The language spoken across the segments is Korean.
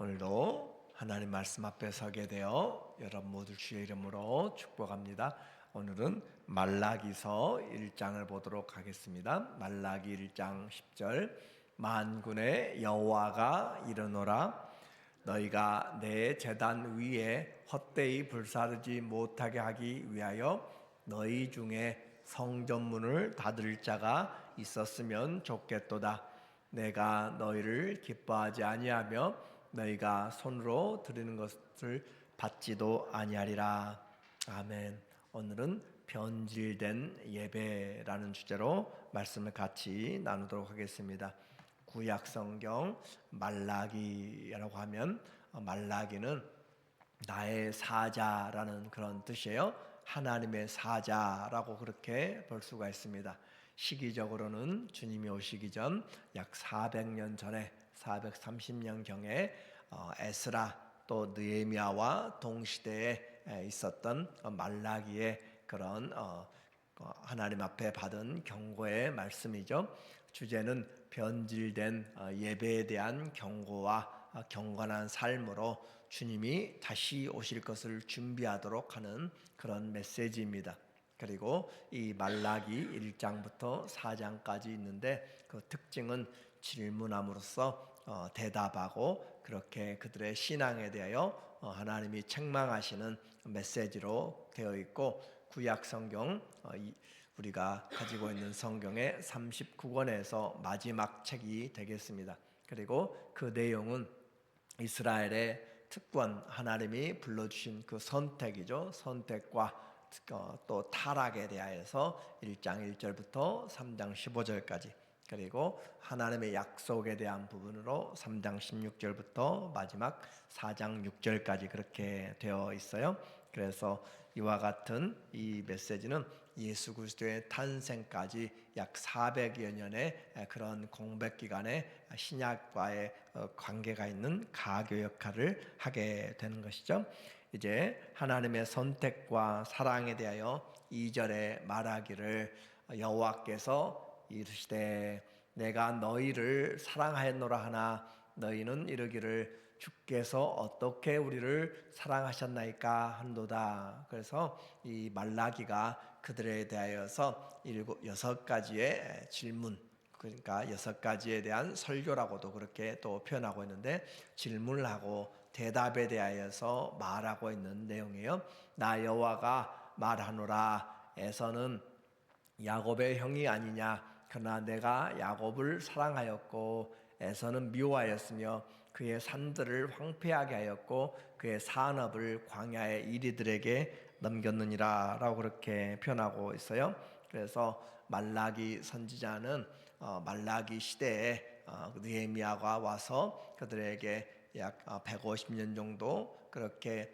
오늘도 하나님 말씀 앞에 서게 되어 여러분 모두 주의 이름으로 축복합니다. 오늘은 말라기서 1장을 보도록 하겠습니다. 말라기 1장 10절 만군의 여호와가 이르노라 너희가 내 제단 위에 헛되이 불사르지 못하게 하기 위하여 너희 중에 성전문을 닫을 자가 있었으면 좋겠도다. 내가 너희를 기뻐하지 아니하며 너희가 손으로 드리는 것을 받지도 아니하리라. 아멘. 오늘은 변질된 예배라는 주제로 말씀을 같이 나누도록 하겠습니다. 구약 성경 말라기라고 하면 말라기는 나의 사자라는 그런 뜻이에요. 하나님의 사자라고 그렇게 볼 수가 있습니다. 시기적으로는 주님이 오시기 전 약 400년 전에 430년경에 에스라 또 느헤미야와 동시대에 있었던 말라기의 그런 하나님 앞에 받은 경고의 말씀이죠. 주제는 변질된 예배에 대한 경고와 경건한 삶으로 주님이 다시 오실 것을 준비하도록 하는 그런 메시지입니다. 그리고 이 말라기 1장부터 4장까지 있는데 그 특징은 질문함으로써 대답하고 그렇게 그들의 신앙에 대하여 하나님이 책망하시는 메시지로 되어 있고 구약 성경 우리가 가지고 있는 성경의 39권에서 마지막 책이 되겠습니다. 그리고 그 내용은 이스라엘의 특권, 하나님이 불러주신 그 선택이죠. 선택과 또 타락에 대하여서 1장 1절부터 3장 15절까지 그리고 하나님의 약속에 대한 부분으로 3장 16절부터 마지막 4장 6절까지 그렇게 되어 있어요. 그래서 이와 같은 이 메시지는 예수 그리스도의 탄생까지 약 400여 년의 그런 공백 기간에 신약과의 관계가 있는 가교 역할을 하게 되는 것이죠. 이제 하나님의 선택과 사랑에 대하여 2절에 말하기를 여호와께서 이르시되 내가 너희를 사랑하였노라 하나 너희는 이르기를 주께서 어떻게 우리를 사랑하셨나이까 한도다. 그래서 이 말라기가 그들에 대하여서 6가지의 질문, 그러니까 6가지에 대한 설교라고도 그렇게 또 표현하고 있는데 질문을 하고 대답에 대하여서 말하고 있는 내용이에요. 나 여호와가 말하노라 에서는 야곱의 형이 아니냐. 그러나 내가 야곱을 사랑하였고 에서는 미워하였으며 그의 산들을 황폐하게 하였고 그의 산업을 광야의 이리들에게 넘겼느니라 라고 그렇게 표현하고 있어요. 그래서 말라기 선지자는 말라기 시대에 느헤미야가 와서 그들에게 약 150년 정도 그렇게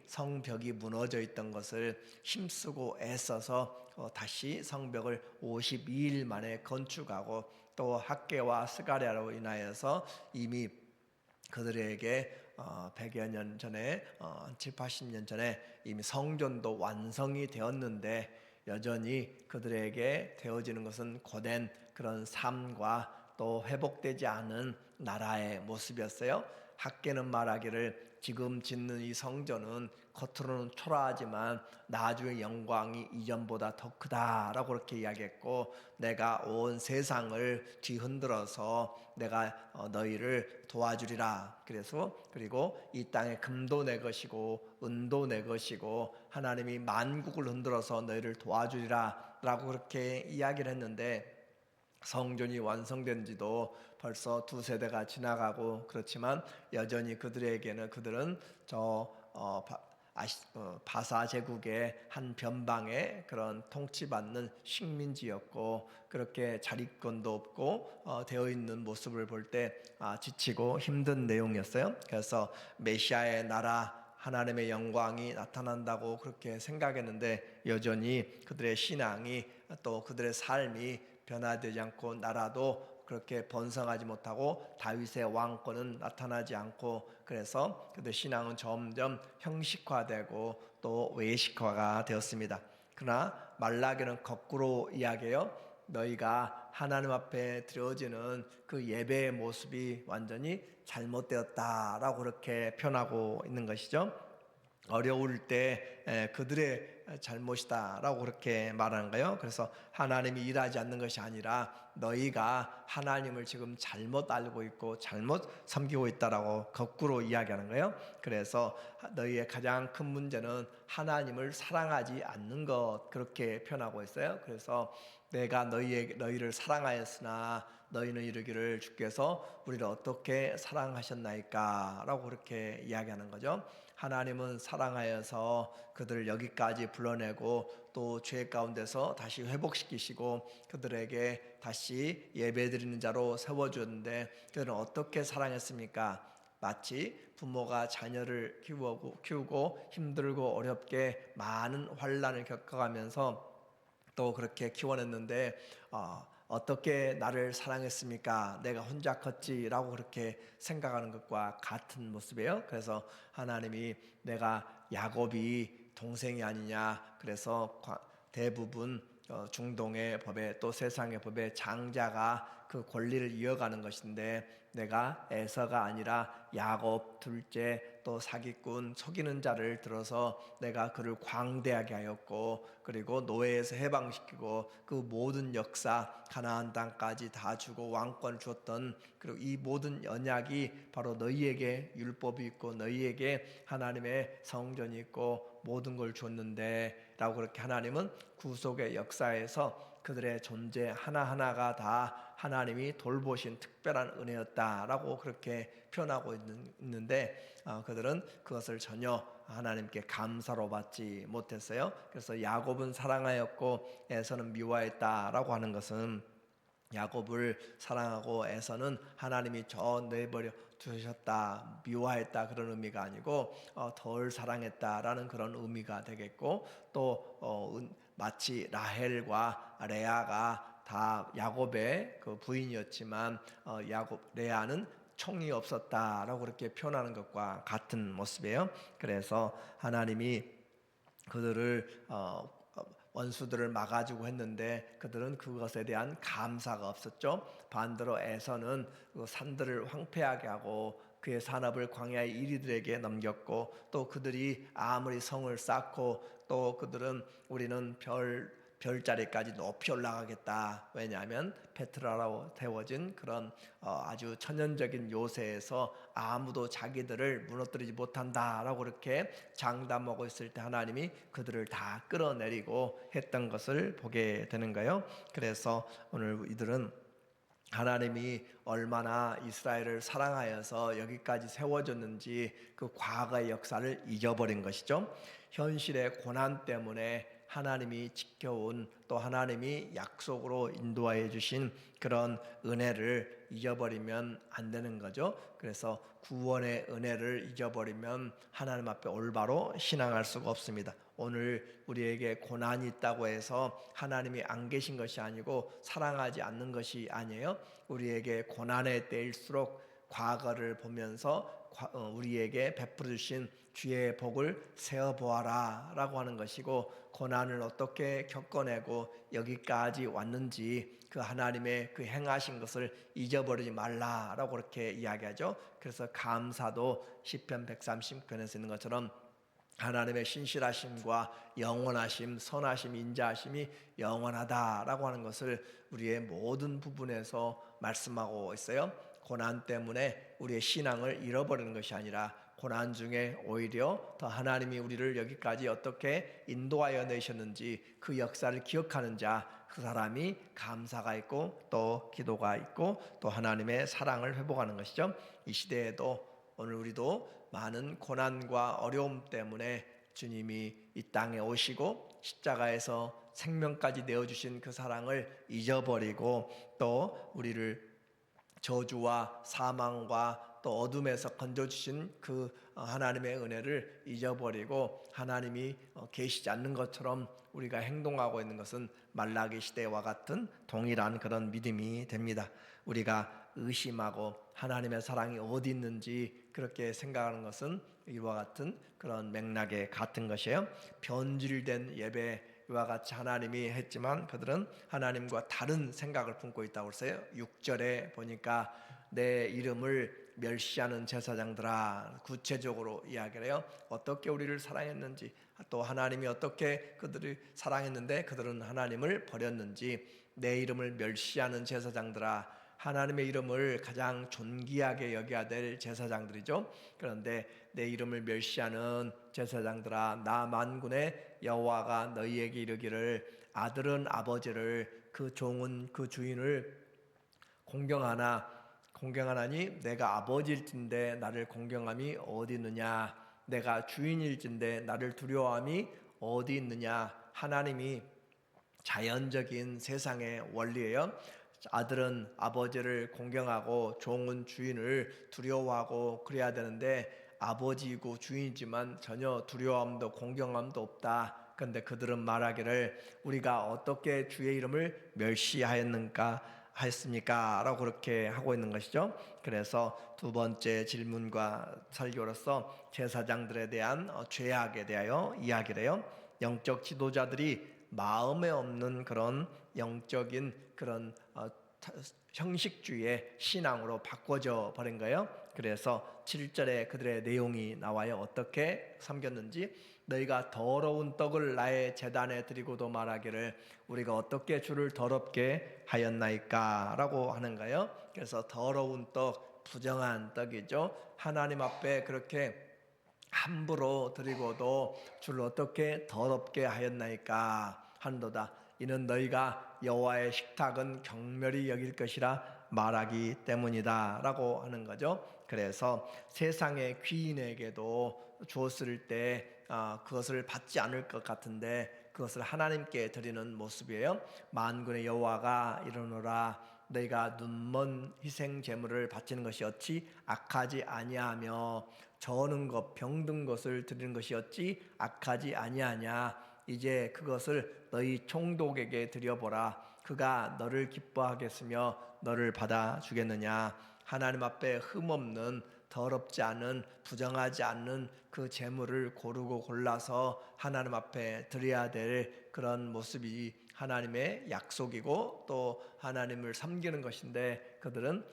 성벽이 무너져 있던 것을 힘쓰고 애써서 다시 성벽을 52일 만에 건축하고 또 학개와 스가랴로 인하여서 이미 그들에게 100여 년 전에 7, 80년 전에 이미 성전도 완성이 되었는데 여전히 그들에게 되어지는 것은 고된 그런 삶과 또 회복되지 않은 나라의 모습이었어요. 학개는 말하기를 지금 짓는 이 성전은 겉으로는 초라하지만 나중에 영광이 이전보다 더 크다라고 그렇게 이야기했고 내가 온 세상을 뒤흔들어서 내가 너희를 도와주리라. 그리고 이 땅에 금도 내 것이고 은도 내 것이고 하나님이 만국을 흔들어서 너희를 도와주리라 라고 그렇게 이야기를 했는데 성전이 완성된 지도 벌써 2세대가 지나가고 그렇지만 여전히 그들은 바사 제국의 한 변방에 그런 통치받는 식민지였고 그렇게 자립권도 없고 되어 있는 모습을 볼 때 지치고 힘든 내용이었어요. 그래서 메시아의 나라 하나님의 영광이 나타난다고 그렇게 생각했는데 여전히 그들의 신앙이 또 그들의 삶이 변화되지 않고 나라도 그렇게 번성하지 못하고 다윗의 왕권은 나타나지 않고 그래서 그들 신앙은 점점 형식화되고 또 외식화가 되었습니다. 그러나 말라기는 거꾸로 이야기해요. 너희가 하나님 앞에 드려지는 그 예배의 모습이 완전히 잘못되었다라고 그렇게 표현하고 있는 것이죠. 어려울 때 그들의 잘못이다라고 그렇게 말하는 거예요. 그래서 하나님이 일하지 않는 것이 아니라 너희가 하나님을 지금 잘못 알고 있고 잘못 섬기고 있다라고 거꾸로 이야기하는 거예요. 그래서 너희의 가장 큰 문제는 하나님을 사랑하지 않는 것, 그렇게 표현하고 있어요. 그래서 내가 너희를 사랑하였으나 너희는 이르기를 주께서 우리를 어떻게 사랑하셨나이까 라고 그렇게 이야기하는 거죠. 하나님은 사랑하여서 그들을 여기까지 불러내고 또 죄 가운데서 다시 회복시키시고 그들에게 다시 예배드리는 자로 세워주었는데 그들은 어떻게 사랑했습니까? 마치 부모가 자녀를 키우고 힘들고 어렵게 많은 환난을 겪어가면서 또 그렇게 키워냈는데 어떻게 나를 사랑했습니까? 내가 혼자 컸지라고 그렇게 생각하는 것과 같은 모습이에요. 그래서 하나님이 내가 야곱이 동생이 아니냐, 그래서 대부분 중동의 법에 또 세상의 법에 장자가 그 권리를 이어가는 것인데 내가 에서가 아니라 야곱 둘째 또 사기꾼 속이는 자를 들어서 내가 그를 광대하게 하였고 그리고 노예에서 해방시키고 그 모든 역사 가나안 땅까지 다 주고 왕권을 주었던 그리고 이 모든 언약이 바로 너희에게 율법이 있고 너희에게 하나님의 성전이 있고 모든 걸 줬는데 라고 그렇게 하나님은 구속의 역사에서 그들의 존재 하나하나가 다 하나님이 돌보신 특별한 은혜였다라고 그렇게 표현하고 있는데 그들은 그것을 전혀 하나님께 감사로 받지 못했어요. 그래서 야곱은 사랑하였고 에서는 미워했다라고 하는 것은 야곱을 사랑하고 에서는 하나님이 저 내버려 두셨다 미워했다 그런 의미가 아니고 덜 사랑했다라는 그런 의미가 되겠고 또 마치 라헬과 레아가 다 야곱의 그 부인이었지만 레아는 총이 없었다라고 그렇게 표현하는 것과 같은 모습이에요. 그래서 하나님이 그들을 원수들을 막아주고 했는데 그들은 그것에 대한 감사가 없었죠. 반대로 에서는 그 산들을 황폐하게 하고 그의 산업을 광야의 이리들에게 넘겼고 또 그들이 아무리 성을 쌓고 또 그들은 우리는 별자리까지 높이 올라가겠다. 왜냐하면 페트라라고 태워진 그런 아주 천연적인 요새에서 아무도 자기들을 무너뜨리지 못한다라고 그렇게 장담하고 있을 때 하나님이 그들을 다 끌어내리고 했던 것을 보게 되는 거예요. 그래서 오늘 이들은 하나님이 얼마나 이스라엘을 사랑하여서 여기까지 세워졌는지 그 과거의 역사를 잊어버린 것이죠. 현실의 고난 때문에 하나님이 지켜온 또 하나님이 약속으로 인도하여 주신 그런 은혜를 잊어버리면 안 되는 거죠. 그래서 구원의 은혜를 잊어버리면 하나님 앞에 올바로 신앙할 수가 없습니다. 오늘 우리에게 고난이 있다고 해서 하나님이 안 계신 것이 아니고 사랑하지 않는 것이 아니에요. 우리에게 고난의 때일수록 과거를 보면서 우리에게 베풀어 주신 주의 복을 세어보아라 라고 하는 것이고 고난을 어떻게 겪어내고 여기까지 왔는지 그 하나님의 그 행하신 것을 잊어버리지 말라라고 그렇게 이야기하죠. 그래서 감사도 시편 130편에서 있는 것처럼 하나님의 신실하심과 영원하심, 선하심, 인자하심이 영원하다라고 하는 것을 우리의 모든 부분에서 말씀하고 있어요. 고난 때문에 우리의 신앙을 잃어버리는 것이 아니라 고난 중에 오히려 더 하나님이 우리를 여기까지 어떻게 인도하여 내셨는지 그 역사를 기억하는 자, 그 사람이 감사가 있고 또 기도가 있고 또 하나님의 사랑을 회복하는 것이죠. 이 시대에도 오늘 우리도 많은 고난과 어려움 때문에 주님이 이 땅에 오시고 십자가에서 생명까지 내어주신 그 사랑을 잊어버리고 또 우리를 저주와 사망과 또 어둠에서 건져주신 그 하나님의 은혜를 잊어버리고 하나님이 계시지 않는 것처럼 우리가 행동하고 있는 것은 말라기 시대와 같은 동일한 그런 믿음이 됩니다. 우리가 의심하고 하나님의 사랑이 어디 있는지 그렇게 생각하는 것은 이와 같은 그런 맥락에 같은 것이에요. 변질된 예배와 같이 하나님이 했지만 그들은 하나님과 다른 생각을 품고 있다고 했어요. 6절에 보니까 내 이름을 멸시하는 제사장들아. 구체적으로 이야기를 해요. 어떻게 우리를 사랑했는지, 또 하나님이 어떻게 그들을 사랑했는데 그들은 하나님을 버렸는지. 내 이름을 멸시하는 제사장들아. 하나님의 이름을 가장 존귀하게 여겨야 될 제사장들이죠. 그런데 내 이름을 멸시하는 제사장들아, 나 만군의 여호와가 너희에게 이르기를 아들은 아버지를, 그 종은 그 주인을 공경하나니 내가 아버지일진데 나를 공경함이 어디 있느냐. 내가 주인일진데 나를 두려워함이 어디 있느냐. 하나님이 자연적인 세상의 원리예요. 아들은 아버지를 공경하고 종은 주인을 두려워하고 그래야 되는데, 아버지이고 주인이지만 전혀 두려움도 공경함도 없다. 그런데 그들은 말하기를 우리가 어떻게 주의 이름을 멸시하였는가 했습니까? 라고 그렇게 하고 있는 것이죠. 그래서 두 번째 질문과 설교로서 제사장들에 대한 죄악에 대하여 이야기를 해요. 영적 지도자들이 마음에 없는 그런 영적인 그런 형식주의의 신앙으로 바꿔져 버린 거예요. 그래서 7절에 그들의 내용이 나와요. 어떻게 섬겼는지. 너희가 더러운 떡을 나의 제단에 드리고도 말하기를 우리가 어떻게 주를 더럽게 하였나이까 라고 하는 거예요. 그래서 더러운 떡, 부정한 떡이죠. 하나님 앞에 그렇게 함부로 드리고도 주를 어떻게 더럽게 하였나이까 한도다. 이는 너희가 여호와의 식탁은 경멸히 여길 것이라 말하기 때문이다 라고 하는 거죠. 그래서 세상의 귀인에게도 주었을 때 그것을 받지 않을 것 같은데 그것을 하나님께 드리는 모습이에요. 만군의 여호와가 이르노라 너희가 눈먼 희생 제물을 바치는 것이 어찌 악하지 아니하며 저는 것 병든 것을 드리는 것이 어찌 악하지 아니하냐. 이제 그것을 너희 총독에게 드려보라. 그가 너를 기뻐하겠으며 너를 받아주겠느냐. 하나님 앞에 흠없는 더럽지 않은 부정하지 않는 그 제물을 고르고 골라서 하나님 앞에 드려야 될 그런 모습이 하나님의 약속이고 또 하나님을 섬기는 것인데, 그들은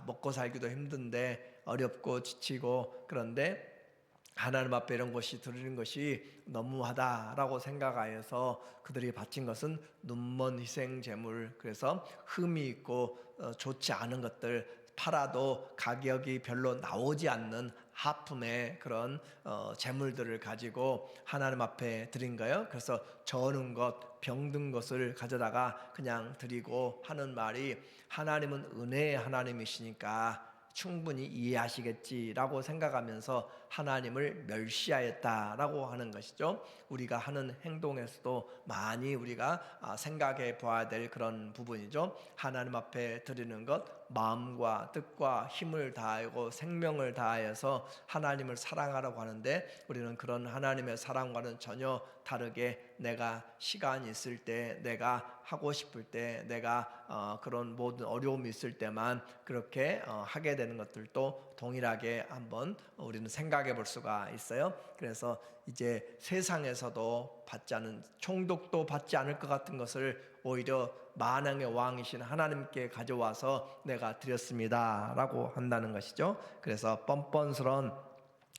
먹고 살기도 힘든데 어렵고 지치고 그런데 하나님 앞에 이런 것이 드리는 것이 너무하다라고 생각하여서 그들이 바친 것은 눈먼 희생 제물, 그래서 흠이 있고 좋지 않은 것들, 팔아도 가격이 별로 나오지 않는 하품의 그런 재물들을 가지고 하나님 앞에 드린 거예요. 그래서 저는 것, 병든 것을 가져다가 그냥 드리고 하는 말이, 하나님은 은혜의 하나님이시니까 충분히 이해하시겠지라고 생각하면서 하나님을 멸시하였다라고 하는 것이죠. 우리가 하는 행동에서도 많이 우리가 생각해 봐야 될 그런 부분이죠. 하나님 앞에 드리는 것, 마음과 뜻과 힘을 다하고 생명을 다하여서 하나님을 사랑하라고 하는데, 우리는 그런 하나님의 사랑과는 전혀 다르게 내가 시간이 있을 때, 내가 하고 싶을 때, 내가 그런 모든 어려움이 있을 때만 그렇게 하게 되는 것들도 동일하게 한번 우리는 생각해 볼 수가 있어요. 그래서 이제 세상에서도 받지 않은, 총독도 받지 않을 것 같은 것을 오히려 만왕의 왕이신 하나님께 가져와서 내가 드렸습니다 라고 한다는 것이죠. 그래서 뻔뻔스러운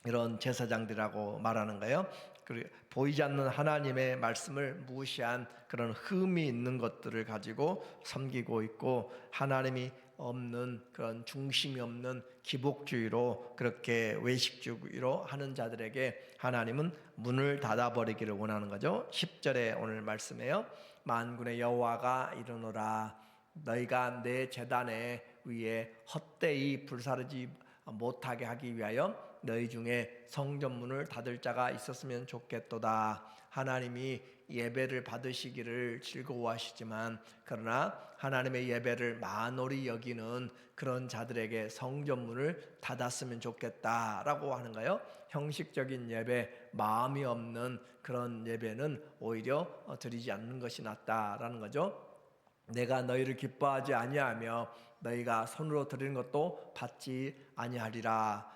이런 제사장들이라고 말하는 거예요. 그리고 보이지 않는 하나님의 말씀을 무시한 그런 흠이 있는 것들을 가지고 섬기고 있고, 하나님이 없는 그런 중심이 없는 기복주의로, 그렇게 외식주의로 하는 자들에게 하나님은 문을 닫아버리기를 원하는 거죠. 10절에 오늘 말씀이에요. 만군의 여호와가 이르노라 너희가 내 제단에 위에 헛되이 불사르지 못하게 하기 위하여 너희 중에 성전문을 닫을 자가 있었으면 좋겠도다. 하나님이 예배를 받으시기를 즐거워하시지만, 그러나 하나님의 예배를 만홀히 여기는 그런 자들에게 성전문을 닫았으면 좋겠다라고 하는 거예요. 형식적인 예배, 마음이 없는 그런 예배는 오히려 드리지 않는 것이 낫다라는 거죠. 내가 너희를 기뻐하지 아니하며 너희가 손으로 드리는 것도 받지 아니하리라.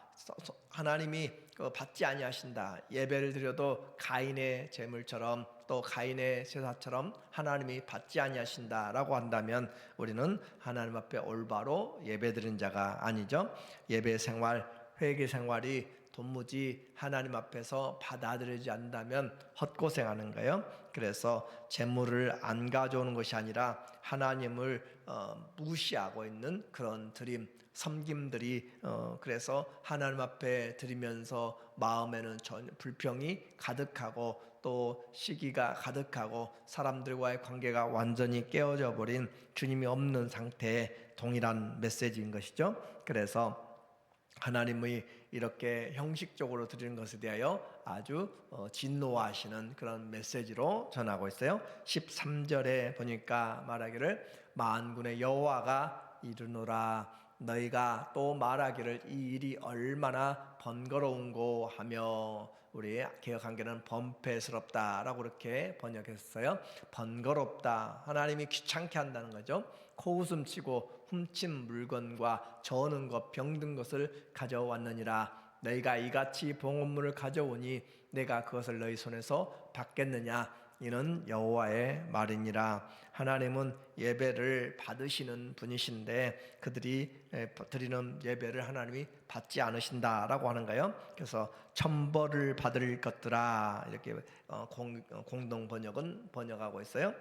하나님이 받지 아니하신다. 예배를 드려도 가인의 제물처럼 또 가인의 제사처럼 하나님이 받지 아니하신다라고 한다면 우리는 하나님 앞에 올바로 예배드린 자가 아니죠. 예배 생활, 회개 생활이 도무지 하나님 앞에서 받아들이지 않는다면 헛고생하는 거예요. 그래서 제물을 안 가져오는 것이 아니라 하나님을 무시하고 있는 그런 드림, 섬김들이 그래서 하나님 앞에 드리면서 마음에는 불평이 가득하고 또 시기가 가득하고 사람들과의 관계가 완전히 깨어져 버린 주님이 없는 상태의 동일한 메시지인 것이죠. 그래서 하나님의 이렇게 형식적으로 드리는 것에 대하여 아주 진노하시는 그런 메시지로 전하고 있어요. 13절에 보니까 말하기를 만군의 여호와가 이르노라 너희가 또 말하기를 이 일이 얼마나 번거로운고 하며 우리 개역한계는 범패스럽다라고 그렇게 번역했어요. 번거롭다. 하나님이 귀찮게 한다는 거죠. 코웃음치고 훔친 물건과 저는 것 병든 것을 가져왔느니라. 너희가 이같이 봉헌물을 가져오니 내가 그것을 너희 손에서 받겠느냐. 이는 여호와의 말이니라. 하나님은 예배를 받으시는 분이신데 그들이 드리는 예배를 하나님이 받지 않으신다라고 하는 거예요. 그래서 천벌을 받을 것들아 이렇게 공동 번역은 번역하고 있어요.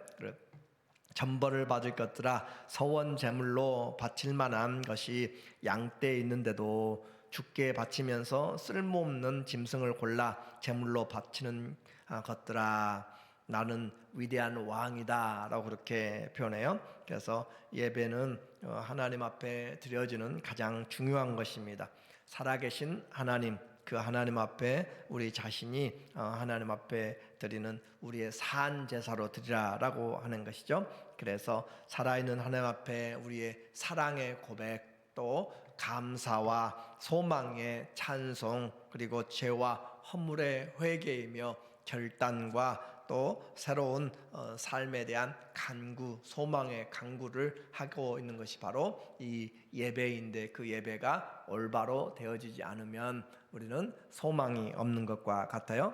천벌을 받을 것들아 서원 제물로 바칠 만한 것이 양떼에 있는데도 주께 바치면서 쓸모없는 짐승을 골라 제물로 바치는 것들아 나는 위대한 왕이다 라고 그렇게 표현해요. 그래서 예배는 하나님 앞에 드려지는 가장 중요한 것입니다. 살아계신 하나님, 그 하나님 앞에 우리 자신이 하나님 앞에 드리는 우리의 산 제사로 드리라라고 하는 것이죠. 그래서 살아있는 하나님 앞에 우리의 사랑의 고백, 또 감사와 소망의 찬송, 그리고 죄와 허물의 회개이며 결단과 또 새로운 삶에 대한 간구, 소망의 간구를 하고 있는 것이 바로 이 예배인데 그 예배가 올바로 되어지지 않으면 우리는 소망이 없는 것과 같아요.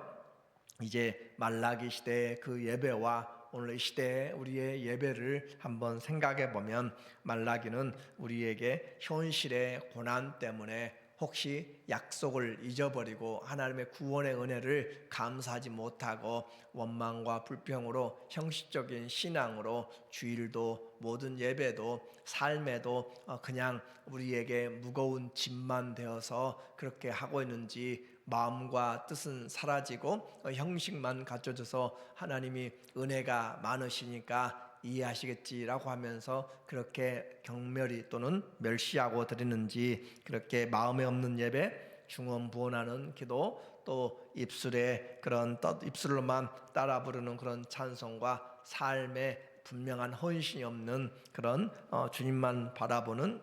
이제 말라기 시대의 그 예배와 오늘 이 시대의 우리의 예배를 한번 생각해 보면 말라기는 우리에게 현실의 고난 때문에 혹시 약속을 잊어버리고 하나님의 구원의 은혜를 감사하지 못하고 원망과 불평으로 형식적인 신앙으로 주일도 모든 예배도 삶에도 그냥 우리에게 무거운 짐만 되어서 그렇게 하고 있는지 마음과 뜻은 사라지고 형식만 갖춰져서 하나님이 은혜가 많으시니까 이해하시겠지라고 하면서 그렇게 경멸이 또는 멸시하고 드리는지 그렇게 마음에 없는 예배, 중언부언하는 기도, 또 입술에 그런 입술로만 따라 부르는 그런 찬송과 삶에 분명한 헌신이 없는 그런 주님만 바라보는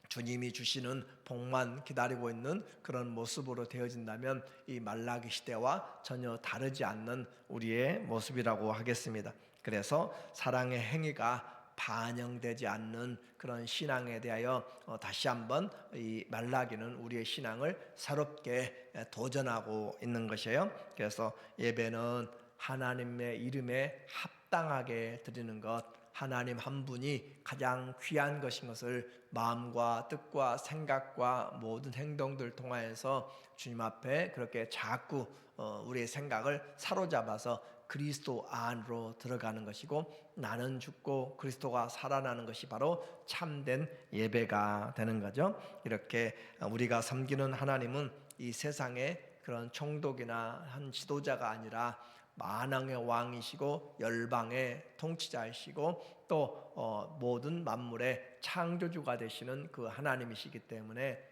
주님이 주시는 복만 기다리고 있는 그런 모습으로 되어진다면 이 말라기 시대와 전혀 다르지 않는 우리의 모습이라고 하겠습니다. 그래서 사랑의 행위가 반영되지 않는 그런 신앙에 대하여 다시 한번 이 말라기는 우리의 신앙을 새롭게 도전하고 있는 것이에요. 그래서 예배는 하나님의 이름에 합당하게 드리는 것, 하나님 한 분이 가장 귀한 것인 것을 마음과 뜻과 생각과 모든 행동들 통하여서 주님 앞에 그렇게 자꾸 우리의 생각을 사로잡아서 그리스도 안으로 들어가는 것이고 나는 죽고 그리스도가 살아나는 것이 바로 참된 예배가 되는 거죠. 이렇게 우리가 섬기는 하나님은 이 세상에 그런 총독이나 한 지도자가 아니라 만왕의 왕이시고 열방의 통치자이시고 또 모든 만물의 창조주가 되시는 그 하나님이시기 때문에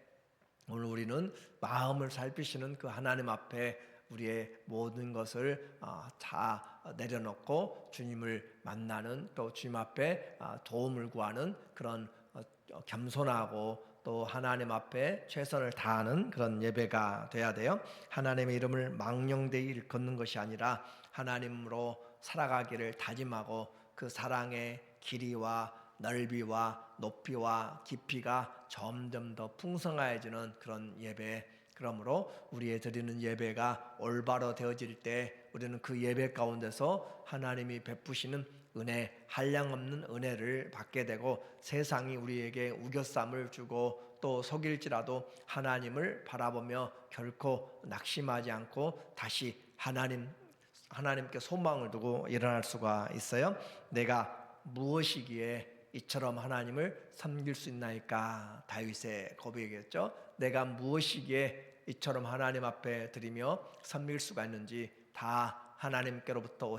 오늘 우리는 마음을 살피시는 그 하나님 앞에 우리의 모든 것을 다 내려놓고 주님을 만나는 또 주님 앞에 도움을 구하는 그런 겸손하고 또 하나님 앞에 최선을 다하는 그런 예배가 돼야 돼요. 하나님의 이름을 망령되이 일컫는 것이 아니라 하나님으로 살아가기를 다짐하고 그 사랑의 길이와 넓이와 높이와 깊이가 점점 더 풍성해지는 그런 예배, 그러므로 우리의 드리는 예배가 올바로 되어질 때 우리는 그 예배 가운데서 하나님이 베푸시는 은혜, 한량없는 은혜를 받게 되고, 세상이 우리에게 우겨쌈을 주고 또 속일지라도 하나님을 바라보며 결코 낙심하지 않고 다시 하나님께 소망을 두고 일어날 수가 있어요. 내가 무엇이기에 이처럼 하나님을 섬길 수 있나이까? 다윗의 고백이겠죠. 내가 무엇이기에 이처럼 하나님 앞에 드리며 섬길 수가 있는지, 다 하나님께로부터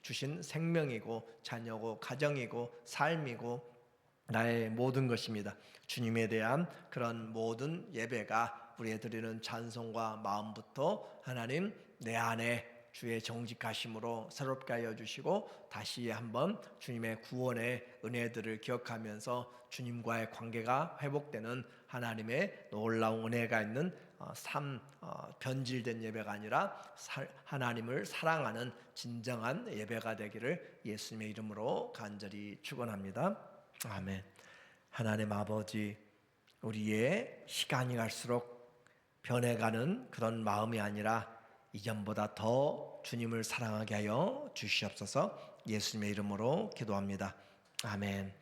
주신 생명이고 자녀고 가정이고 삶이고 나의 모든 것입니다. 주님에 대한 그런 모든 예배가 우리의 드리는 찬송과 마음부터 하나님 내 안에 주의 정직하심으로 새롭게 하여 주시고, 다시 한번 주님의 구원의 은혜들을 기억하면서 주님과의 관계가 회복되는 하나님의 놀라운 은혜가 있는 변질된 예배가 아니라 하나님을 사랑하는 진정한 예배가 되기를 예수님의 이름으로 간절히 축원합니다. 아멘. 하나님 아버지, 우리의 시간이 갈수록 변해가는 그런 마음이 아니라 이전보다 더 주님을 사랑하게 하여 주시옵소서. 예수님의 이름으로 기도합니다. 아멘.